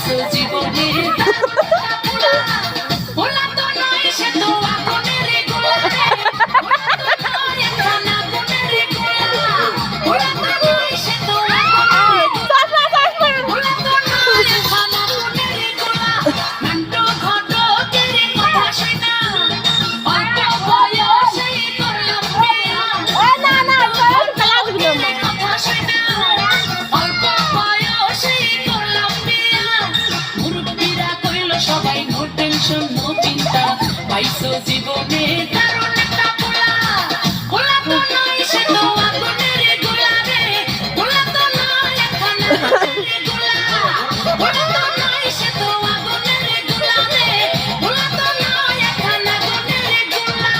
পাইছো জীবনে ওলা তো নয় সে তো আগুনের গোলা রে ওলা তো নয় আগুনের গোলা ওলা তো নয় সে তো আগুনের ওলা তো নয় আগুনের গোলা নান্টু ঘটকের কথা শুনা অল্প বয়সেই করলাম বিয়া না না খেলা দিল না কথা শুনা অল্প বয়সেই করলাম বিয়া মুরব্বিরা কইল সবাই নো টেনশন নো চিন্তা পাইছো জীবনে দারুণ একটা পোলা পোলা তো নয় সে তো আগুনের গোলা রে পোলা তো নয় একখানা আগুনের গোলা পোলা তো নয় সে তো আগুনের গোলা রে পোলা তো নয় একখানা আগুনের গোলা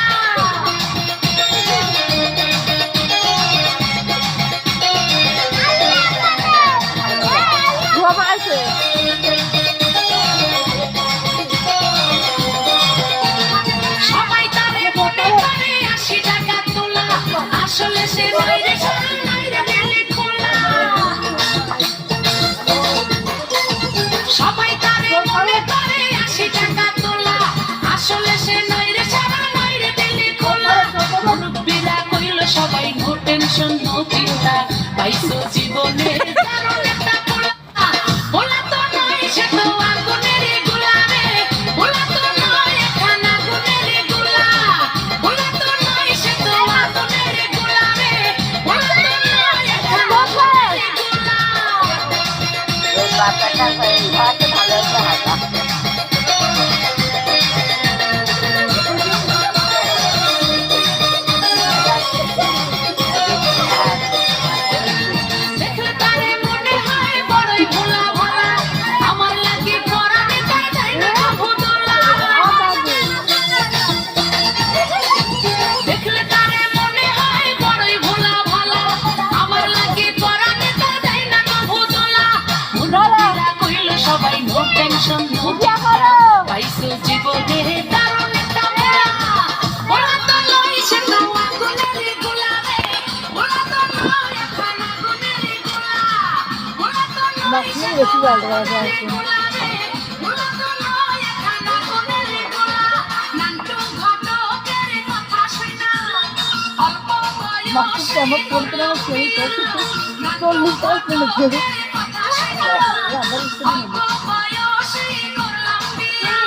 বাবা আছে সবাই তারে মনে করে 80 টাকা তোলা আসলে সে বাইরে ছাড়া নাইরে মেলে খোলা সবাই তারে মনে করে 80 টাকা তোলা আসলে সে নাইরে ছাড়া নাইরে মেলে খোলা মুরব্বিরা কইল সবাই নো টেনশন নো চিন্তা পাইছো জীবনে দারুণ একটা পোলা পোলা তো নয় সে তো আগুনের গোলা রে পোলা তো নয় একখানা আগুনের গোলা পোলা তো নয় সে তো আগুনের গোলা রে পোলা তো নয় একখানা আগুনের গোলা বাচ্চাটা ভালো ভালো দেখলে তারে মনে হয় বড়ই ভোলা ভোলা আমার লাগে পরাণে তাই তাই না ভুতলা দেখলে তারে মনে হয় বড়ই ভোলা ভালা আমার লাগে পরাণে তাই তাই না ভুতলা মুরব্বিরা কইল সবাই নো টেনশন নো চিন্তা পাইছো জীবনে দারুণ একটা পোলা পোলা তো নয় সে তো আগুনের গোলা রে পোলা তো নয় একখানা আগুনের গোলা পোলা তো নয় মাছলি বেশি ভালো আছে গোলা রে পোলা তো নয় একখানা আগুনের গোলা নান্টু ঘটকের কথা শুনা অল্প মাছলি বয়সে তেমন পড়তে না সেই তো 40 টাকা কিলো খেয়ে কথা শুনা অল্প বয়সেই করলাম বিয়া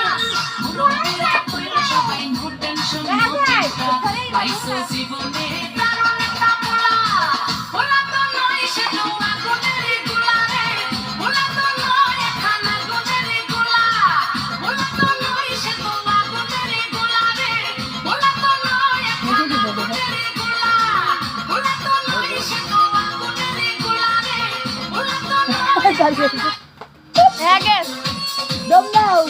মুরব্বিরা কইল সবাই নো টেনশন নো চিন্তা পাইছো জীবনে দারুণ একটা পোলা পোলা তো নয় সে তো আগুনের গোলা রে পোলা তো নয় একখানা আগুনের গোলা পোলা তো নয় সে তো আগুনের গোলা রে পোলা তো নয় একখানা আগুনের গোলা পোলা তো নয় সে তো আগুনের গোলা রে পোলা তো নয় দম দাও